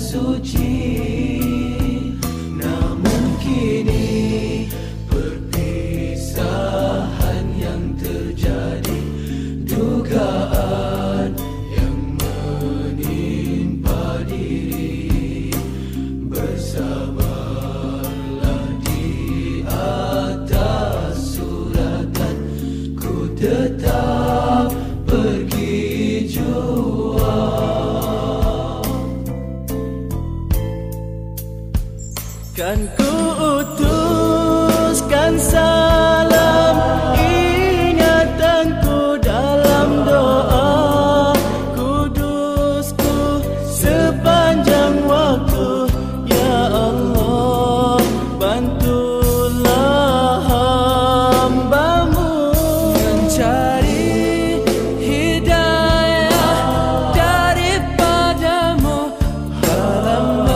suci. Namun kini perpisahan yang terjadi, dugaan yang menimpa diri. Bersabarlah di atas suratan, ku tetap pergi juang. Kan ku utuskan salam ingatanku dalam doa, kudusku sepanjang waktu. Ya Allah, bantulah hamba-Mu mencari hidayah daripada-Mu dalam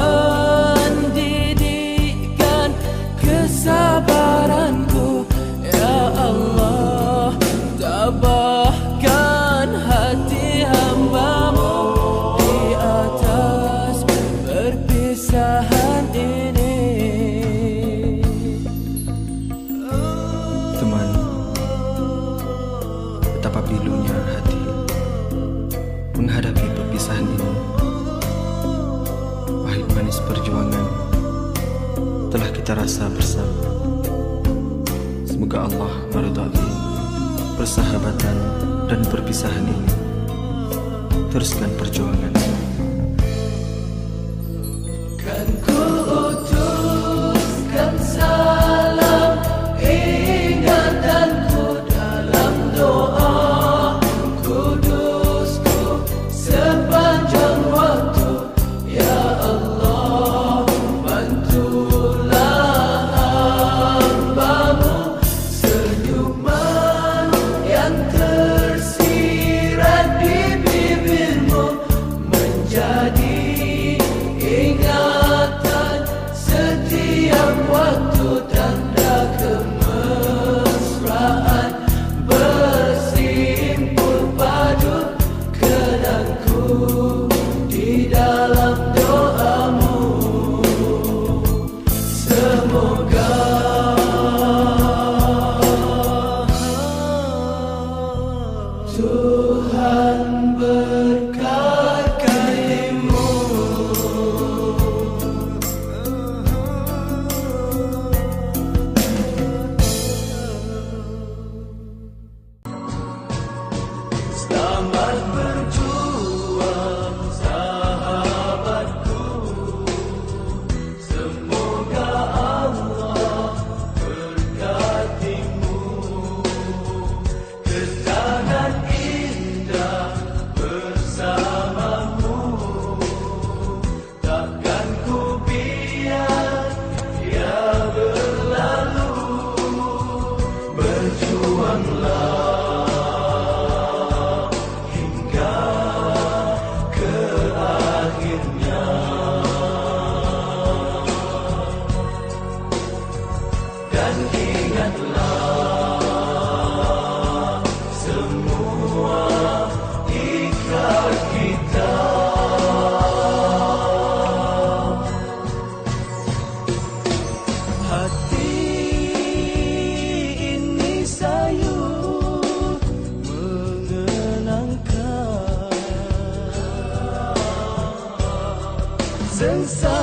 mendidikkan kesabaranku. Ya Allah, tabahkan hati hamba-Mu di atas perpisahan ini. Teman, betapa pilunya hati menghadapi perpisahan ini. Pahit manis perjuangan telah kita rasa bersama. Semoga Allah meridai persahabatan dan perpisahan ini. Teruskan perjuangan. Kan ku utuskan salam ingatanku dalam doa, kudusku sepanjang waktu. Ya Allah, bantulah hamba-Mu. Senyuman yang tersirat di bibir-Mu menjadi ingatan setiap waktu, tanda kemesraan bersimpul padu kenangku di dalam doa-Mu. Semoga Tuhan berkati-Mu. Selamat berjuang sahabatku. Semoga Allah berkati-Mu. Kenangan indah bersama-Mu, takkan ku biar dia berlalu. Berjuanglah hingga ke akhirnya. Dan ingatlah semua ikrar kita. Hati ini sayu mengenangkan sengsara